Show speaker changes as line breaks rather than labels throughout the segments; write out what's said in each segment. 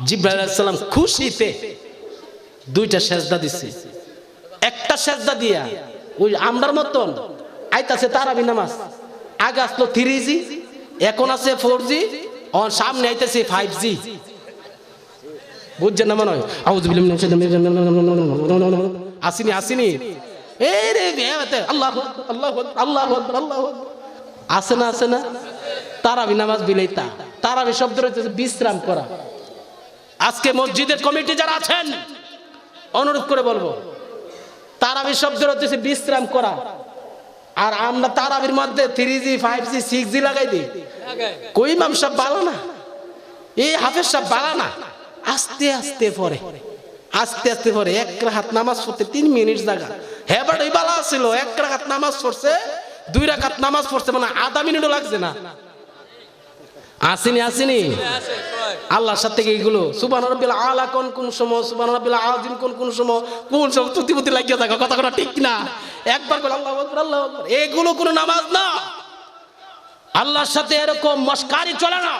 জিবরাইল আলাইহিস সালাম খুশিতে দুইটা সেজদা দিছে। একটা সেজদা দিয়া ওই আমরার মতন আইতাছে তারাবি নামাজ, আগে আসলো 3G, এখন আছে 4G, সামনে আইতেছে 5G। বুঝছেন না মনে হয়? আউযুবিল্লাহি মিনাশ শাইতানির আসিনি আসিনি এই রে আল্লাহু আল্লাহু আল্লাহু আল্লাহু আসে না আসে না। তারাবি নামাজ বিলাইতা, তারাবি শব্দের হচ্ছে বিশ্রাম করা। আজকে মসজিদের কমিটি যারা আছেন অনুরোধ করে বলবো, তারাবি শব্দের হচ্ছে বিশ্রাম করা। আর আমরা তারাবির মধ্যে 3G 5G 6G লাগাই দিই। কই ইমাম সাহেব বালা না, এই হাফেজ সাহেব বালা না, আস্তে আস্তে পড়ে, আস্তে আস্তে পড়ে। এক রাকাত নামাজ পড়তে 3 মিনিট জায়গা। হ্যাঁ বাট ওই বালা ছিল, এক রাকাত নামাজ পড়ছে, 2 রাকাত নামাজ পড়ছে, মানে আধা মিনিটও লাগছে না। আসেনি আসেনি আল্লাহর সাথে এইগুলো সুবহান রাব্বিল আলা কোন সময়, সুবহান রাব্বিল আযীম কোন সময়, কোন সব তুতিপুতি লাগিয়ে থাকো, কথা কথা ঠিক না। একবার বলে আল্লাহু আকবার আল্লাহু আকবার, এগুলো কোনো নামাজ না। আল্লাহর সাথে এরকম মস্কারি চলে না।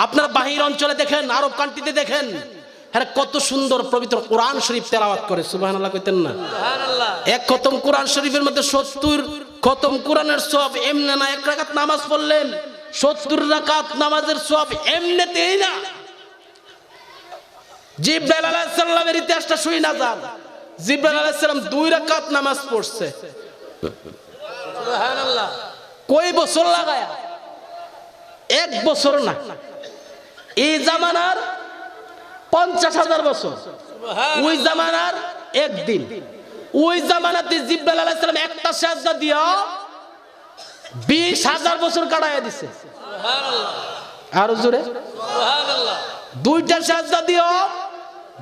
আপনার বাহির অঞ্চলে দেখেন, আরব কান্ট্রিতে দেখেন, হ্যাঁ কত সুন্দর পবিত্র কোরআন শরীফ তেলাওয়াত করে। সুবহানাল্লাহ কইতেন না? সুবহানাল্লাহ। এক খতম কোরআন শরীফের মধ্যে 70 খতম কোরআনের সওয়াব এমনে না। এক রাকাত নামাজ পড়লেন 70 রাকাত নামাজের সওয়াব এমনিতেই না। জিবরাইল আলাইহিস সালামের ইতিহাসটা শুই না যান। জিবরাইল আলাইহিস সালাম 2 রাকাত নামাজ পড়ছে। সুবহানাল্লাহ। কয় বছর লাগায়া? 1 বছর না, এই জামানার 50,000 বছর, ওই জামানার একদিন। ওই জামানাতে জিবরাইল আলাইহিস সালাম একটা সেজদা দিয়া 20,000 বছর কাটাইয়া দিছে। সুবহানাল্লাহ। আর জোরে সুবহানাল্লাহ। দুইটা সেজদা দিয়া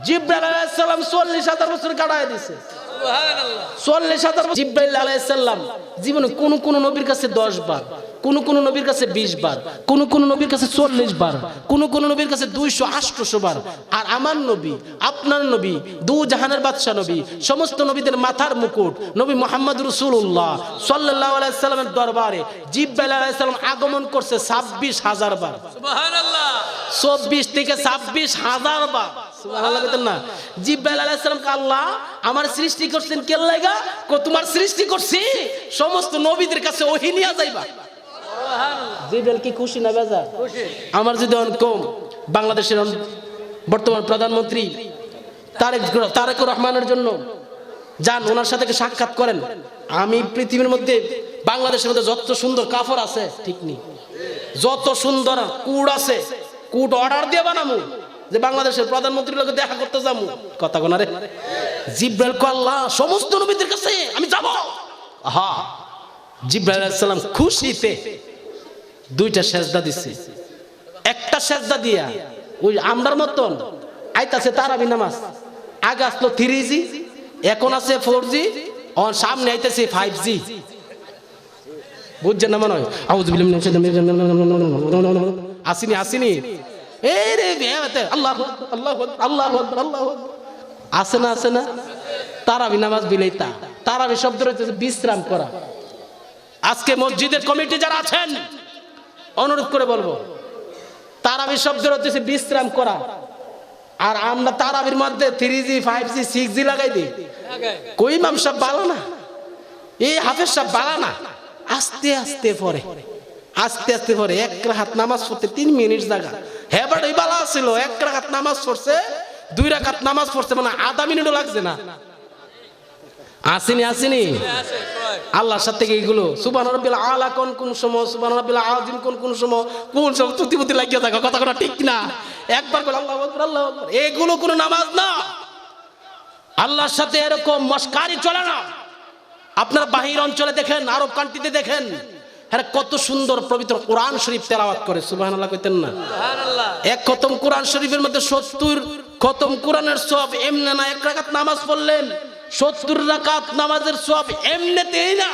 জিবরাইল আলাইহিস সালাম 40,000 বছর কাটাইয়া দিছে। সুবহানাল্লাহ। 40,000। জিবরাইল আলাইহিস সালাম জীবনে কোন নবীর কাছে 10 বার, কোন নবীর কাছে 20 বার, কোন নবীর কাছে 40 বার, কোন নবীর কাছে 200-800 বার। আর আমার নবী, আপনার নবী, দু জাহানের বাদশা নবী, সমস্ত নবীদের মাথার মুকুট নবী মুহাম্মদ রাসূলুল্লাহ সাল্লাল্লাহু আলাইহি সাল্লামের দরবারে জিবরাইল আলাইহিস সালাম আগমন করছে 26,000 বার। সুবহানাল্লাহ। 24 থেকে 26,000 বার। সুবহানাল্লাহ বলেন না? জিবরাইল আলাইহিস সালামকে আল্লাহ আমার সৃষ্টি করছেন কে লাগা? তোমার সৃষ্টি করছি সমস্ত নবীদের কাছে ওহী নিয়া যাইবা। জিবরাইল কি খুশি না বেজার? খুশি। আমার যদি কম বাংলাদেশের বর্তমান প্রধানমন্ত্রী তারেক রহমানের জন্য যান, ওনার সাথে সাক্ষাৎ করেন। আমি পৃথিবীর মধ্যে বাংলাদেশের মধ্যে যত সুন্দর কাফর আছে, ঠিক নেই, যত সুন্দর কুট আছে, কুট অর্ডার দিয়ে বানামু যে বাংলাদেশের প্রধানমন্ত্রীর লোকে দেখা করতে যাবো। কথা কোনা রে? জিবরাইল কো আল্লাহ সমস্ত নবীদের কাছে আমি যাব। হ্যাঁ, জিবরাইল আলাইহিস সালাম খুশিতে দুইটা সেজদা দিছে। একটা সেজদা দিয়া ওই আমরার মতন আইতাছে তারাবি নামাজ, আগে আসলো 3G, এখন আছে 4G, সামনে আইতেছে 5G। বুঝছেন না মনে হয়? আউযুবিল্লাহি মিনাশ শাইতানির আসিনি আসিনি এই রে আল্লাহু আল্লাহু আল্লাহু আল্লাহু আসে না আসে না। তারাবি নামাজ বিলাইতা, তারাবি শব্দের হচ্ছে বিশ্রাম করা। আজকে মসজিদের কমিটি যারা আছেন অনুরোধ করে বলবো, তারাবি শব্দের হচ্ছে বিশ্রাম করা। আর আমরা তারাবির মধ্যে 3G 5G 6G লাগাই দিই। কই ইমাম সাহেব বালা না, এই হাফেজ সাহেব বালা না, আস্তে আস্তে পড়ে, আস্তে আস্তে পড়ে। এক রাকাত নামাজ পড়তে 3 মিনিট জায়গা। হ্যাঁ বাট ওই বালা ছিল, এক রাকাত নামাজ পড়ছে, 2 রাকাত নামাজ পড়ছে, মানে আধা মিনিটও লাগছে না। আসেনি আসেনি আল্লাহর সাথে এইগুলো সুবহান রাব্বিল আলা কোন সময়, সুবহান রাব্বিল আযীম কোন সময়, কোন সব তুতিপুতি লাগিয়ে থাকো, কথা কথা ঠিক না। একবার বলে আল্লাহু আকবার আল্লাহু আকবার, এগুলো কোনো নামাজ না। আল্লাহর সাথে এরকম মস্কারি চলে না। আপনার বাহির অঞ্চলে দেখেন, আরব কান্ট্রিতে দেখেন, হ্যাঁ কত সুন্দর পবিত্র কোরআন শরীফ তেলাওয়াত করে। সুবহানাল্লাহ কইতেন না? সুবহানাল্লাহ। এক খতম কোরআন শরীফের মধ্যে 70 খতম কোরআনের সওয়াব এমনে না। এক রাকাত নামাজ পড়লেন 70 রাকাত নামাজের সওয়াব এমনিতেই না।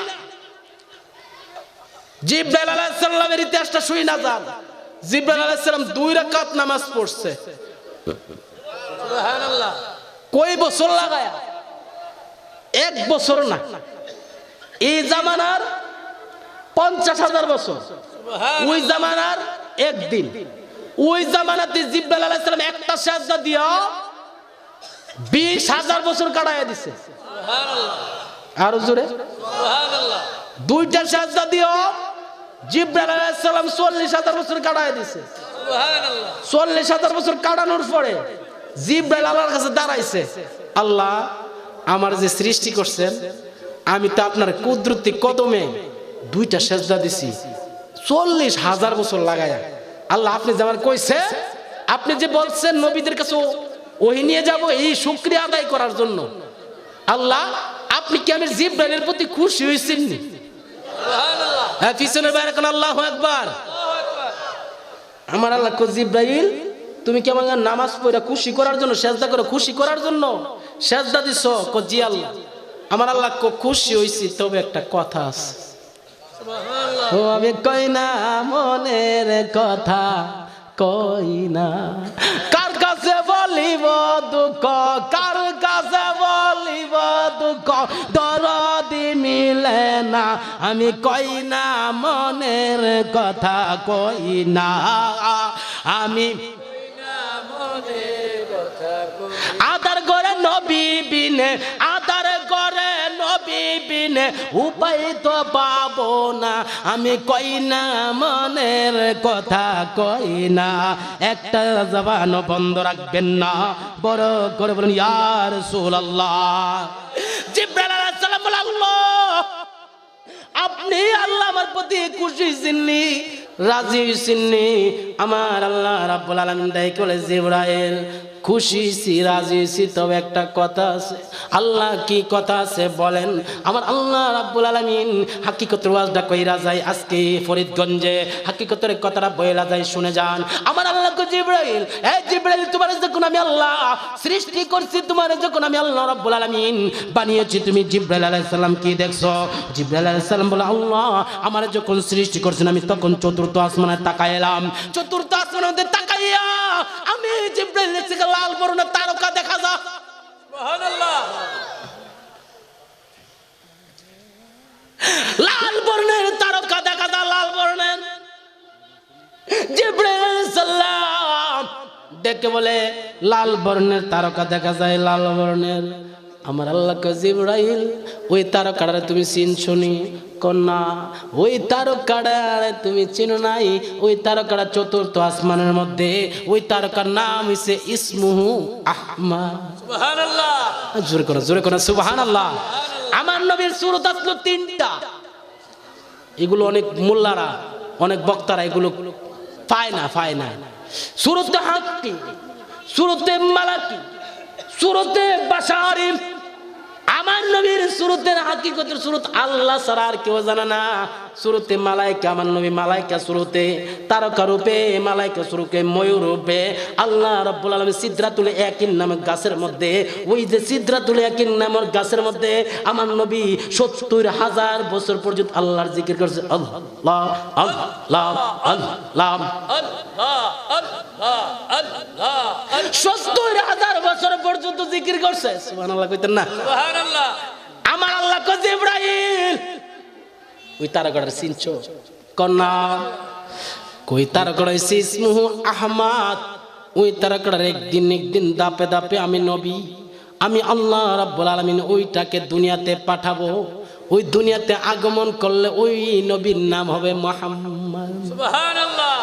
জিবরাইল আলাইহিস সালামের ইতিহাসটা শুই না যান। জিবরাইল আলাইহিস সালাম 2 রাকাত নামাজ পড়ছে। সুবহানাল্লাহ। কয় বছর লাগায়া? 1 বছর না, এই জামানার 50,000 বছর, ওই জামানার একদিন। ওই জামানাতে জিব্রাইল আলাইহিস সালাম একটা সেজদা দিয়া 20,000 বছর কাটাইয়া দিছে। সুবহানাল্লাহ। আর জোরে সুবহানাল্লাহ। দুইটা সেজদা দিয়া জিব্রাইল আলাইহিস সালাম 40,000 বছর কাটাইয়া দিছে। সুবহানাল্লাহ। 40,000 বছর কাটানোর পরে জিব্রাইল আল্লাহর কাছে দাঁড়াইছে, আল্লাহ আমার যে সৃষ্টি করছেন আমি তো আপনার কুদরতি কদমে দুইটা সেজদা দিছি 40,000 বছর লাগায়া। আল্লাহ আপনি যে আমার কইছে, আপনি যে বলছেন নবীদের কাছে ওহী নিয়ে যাব এই শুকরিয়া আদায় করার জন্য, আল্লাহ আপনি কি আমি জিব্রাইলের প্রতি খুশি হইছেন নি? সুবহানাল্লাহ। হ্যাঁ, পিছনের বাইরে কোন আল্লাহু আকবার। আমার আল্লাহ কো জিব্রাইল তুমি কি আমার নামাজ পড়া খুশি করার জন্য, সেজদা করে খুশি করার জন্য সেজদা দিছো? কো জি আল্লাহ। আমার আল্লাহ কো খুশি হইছি, তবে একটা কথা আছে। সুবহানাল্লাহ। ও আমি কই না মনের কথা কই না, কার কাছে বলিব দুঃখ, কার কাছে বলিব দুঃখ, দরদি মিলে না, আমি কই না মনের কথা কই না, আমি আদার করে নবী বিনে, আদার করে নবী বিনে উপায় তো পাবো না, আমি কই না মনের কথা কই না। একটা জবান বন্ধ রাখবেন না, বড় করে বলেন ইয়া রাসূলুল্লাহ। জিবরাইল আলাইহিস সালাম বলে আল্লাহ আপনি আল্লাহ আমার প্রতি খুশি হইছেননি, রাজি হইছেননি? আমার আল্লাহ রাব্বুল আলামিন দাই করে জিবরাইল খুশি হইছি, রাজি হইছি, তবে একটা কথা আছে। আল্লাহ কি কথা আছে বলেন? আমার আল্লাহ রাব্বুল আলামিন হাকিকতের ওয়াজটা কইরা যায় আজকে ফরিদগঞ্জে, হাকিকতের কথাটা বইলা যায়, শুনে যান। আমার আল্লাহ কো জিবরাইল, এই জিবরাইল তোমার যখন আমি আল্লাহ সৃষ্টি করছি, তোমার যখন আমি আল্লাহ রাব্বুল আলামিন বানিয়েছি, তুমি জিবরাইল আলাইহিস সালাম কি দেখছো? জিবরাইল আলাইহিস সালাম বলে আল্লাহ আমার যখন সৃষ্টি করছেন আমি তখন চতুর্থ আসমানে তাকাইলাম, চতুর্থ আসমানের মধ্যে তাকাইয়া আমি জিবরাইল থেকে লাল বর্ণের তারকা দেখা যায়। সুবহানাল্লাহ। লাল বর্ণের তারকা দেখা যায়, লাল বর্ণের। জিবরাইল আলাইহিস সালাম দেখে বলে লাল বর্ণের তারকা দেখা যায়, লাল বর্ণের। আমার আল্লাহ কে জিবরাইল ওই তারকাটারে তুমি চিনছো নি? কন্যা ওই তারকাটারে তুমি চিনো নাই? ওই তারকাটা চতুর্থ আসমানের মধ্যে, ওই তারকার নাম হইছে ইসমুহু আহমদ। সুবহানাল্লাহ। জোরে করো সুবহানাল্লাহ। আমার নবীর সূরত আসলো 3টা, এগুলো অনেক মোল্লারা অনেক বক্তারা এগুলো পায় না। সূরতে হাক্কি, সূরতে মালাকি, সূরতে বাশারি। আমার নবীর সূরতের হাকিকতের সূরত আল্লাহ ছাড়া আর কেউ জানে না। সূরতে মালাইকা, আমার নবী মালাইকা সূরতে তারকা রূপে, মালাইকা সূরতে ময়ূর রূপে। আল্লাহ রাব্বুল আলামিন সিদরাতুল ইয়াকিন নামক গাছের মধ্যে, ওই যে সিদরাতুল ইয়াকিন নামক গাছের মধ্যে আমার নবী 70,000 বছর পর্যন্ত আল্লাহর জিকির করছে। আল্লাহ আল্লাহ আল্লাহ আল্লাহ আল্লাহ 70,000 বছর পর্যন্ত জিকির করছে। সুবহানাল্লাহ কইতেন না? সুবহানাল্লাহ। আমার আল্লাহ কো জিবরাইল ওই তারকাটার চিনছো? কন্যা কই তারকাটা হইছে ইসমুহু আহমদ। ওই তারকাটার একদিন দাপে দাপে আমি নবী, আমি আল্লাহ রাব্বুল আলামিন ওইটাকে দুনিয়াতে পাঠাবো। ওই দুনিয়াতে আগমন করলে ওই নবীর নাম হবে মুহাম্মদ। সুবহানাল্লাহ।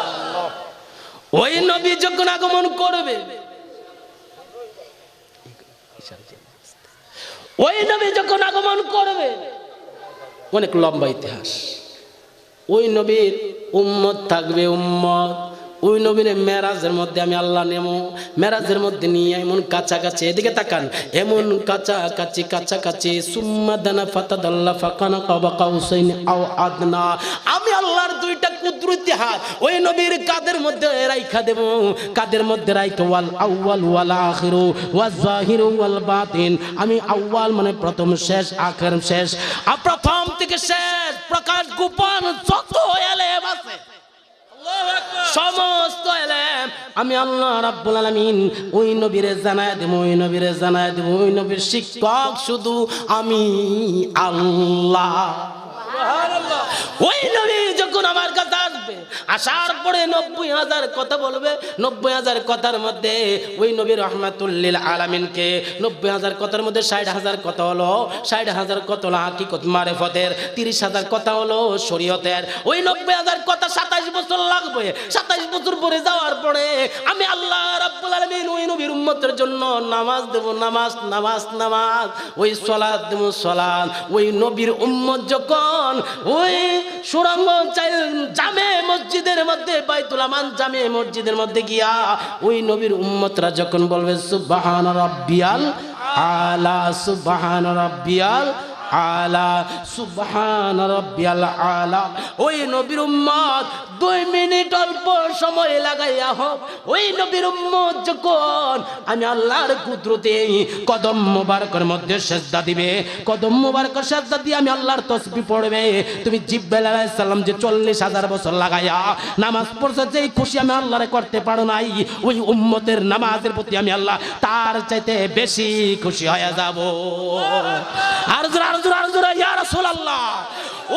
ওই নবী যখন আগমন করবে, ওই নবী যখন আগমন করবে, অনেক লম্বা ইতিহাস। ওই নবীর উম্মত থাকবে, উম্মত। ওই নবীর মেরাজের মধ্যে আমি আল্লাহ নেমো, মেরাজের মধ্যে নিয়ে এমন কাছাকাছি, এদিকে তাকান, এমন কাছাকাছি সুম্মা দানা ফাতাদাল্লা ফাকানা কাবা কাউসাইন আও আদনা। আমি আল্লাহর দুইটা কুদরতি হাত ওই নবীর কাদের মধ্যে রাইখা দেব, কাদের মধ্যে রাইখা ওয়াল আউয়াল ওয়াল আখিরু ওয়াজ জাহিরু ওয়াল বাতিন। আমি আউয়াল মানে প্রথম, শেষ আখির শেষ, প্রথম থেকে শেষ, প্রকাশ গোপন যত এলেম আছে সমস্ত এলেম আমি আল্লাহ রাব্বুল আলামিন ওই নবীরে জানায় দেব, ওই নবীরে জানায় দেব। ওই নবীর শিক্ষক শুধু আমি আল্লাহ। ওই নবী যখন আমার কাছে আসবে আসার পরে 90,000 কথা বলবে। 90,000 কথার মধ্যে ওই নবী রহমাতুল লিল আলামিনকে 90,000 কথার মধ্যে 60,000 কথা হলো, 60,000 কথা হলো হাকিকত মারিফতের, 30,000 কথা হলো শরীয়তের। ওই 90,000 কথা 27 বছর লাগবে। 27 বছর পরে যাওয়ার পরে আমি আল্লাহ রাব্বুল আলামিন ওই নবীর উম্মতের জন্য নামাজ দেব, নামাজ নামাজ নামাজ, ওই সালাত দেব সালাত। ওই নবীর উম্মত যখন ওই সুরঙ্গ জামে মসজিদের মধ্যে, বাইতুল আমান জামে মসজিদের মধ্যে গিয়া ওই নবীর উম্মতরা যখন বলবে সুবহান রাব্বিয়াল আলা, সুবহান রাব্বিয়াল আলা, সুবহান রাব্বিয়াল আলা, ওই নবীর উম্মত 2 মিনিট অল্প সময় লাগাইয়া হোক ওই নবীর উম্মত যখন আমি আল্লাহর কুদরতে কদম মোবারকের মধ্যে সিজদা দিবে, কদম মোবারকের সিজদা দিয়ে আমি আল্লাহর তাসবিহ পড়বে। তুমি জিব্রাইল আলাইহিস সালাম যে 40,000 বছর লাগাইয়া নামাজ পড়ছে, যেই খুশি আমি আল্লাহরে করতে পারো নাই, ওই উম্মতের নামাজের প্রতি আমি আল্লাহ তার চাইতে বেশি খুশি হয়ে যাব। আর জোরা ইয়া রাসূলুল্লাহ,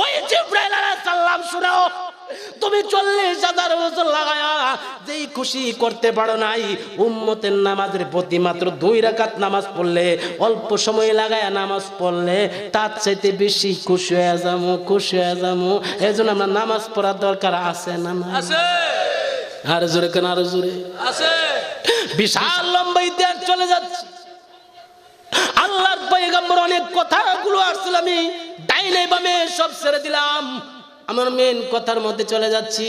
ওই জিব্রাইল আলাইহিস সালাম শুনো, তুমি 40,000 বছর লাগায়া যেই খুশি করতে পারো নাই উম্মতের নামাজের প্রতি, মাত্র 2 রাকাত নামাজ পড়লে, অল্প সময় লাগায়া নামাজ পড়লে তার চাইতে বেশি খুশি হয়ে যাবো, খুশি হয়ে যাবো। এজন্য আমরা নামাজ পড়ার দরকার আছে না? আছে। আর জোরে কেন, আর জোরে আছে। বিশাল লম্বা ইতিহাস চলে যাচ্ছে। আল্লাহর পয়গম্বর অনেক কথাগুলো আসছিল, আমি ডাইনে বামে সব ছেড়ে দিলাম। আমার মেন কথার মধ্যে চলে যাচ্ছি।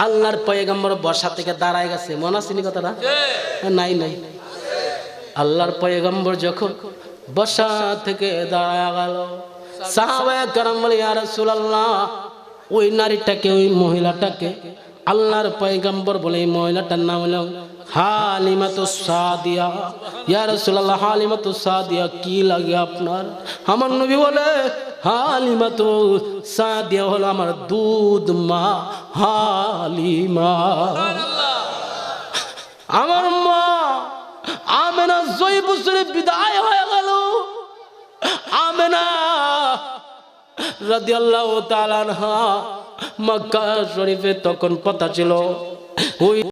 আল্লাহর পয়গম্বর বসা থেকে দাঁড়ায় গেছে, মনে আছে নি কথাটা? নাই নাই। আল্লাহর পয়গম্বর যখন বসা থেকে দাঁড়ায় গেল, সাহাবায়ে কেরাম বলে ইয়া রাসূলুল্লাহ, ওই নারীটাকে, ওই মহিলাটাকে আল্লাহর পয়গম্বর বলে এই মহিলাটার নাম হলো হালিমাতুস সাদিয়া। ইয়া রাসূলুল্লাহ, হালিমাতুস সাদিয়া কি লাগে আপনার? আমার নবী বলে হালিমাতুস সাদিয়া হলো আমার দুধ মা হালিমা। আমার মা আমেনা 6 বছরে বিদায় হয়ে গেল। আমেনা রাদিয়াল্লাহু তাআলা আনহা মক্কা শরীফে তখন কথা ছিল ওই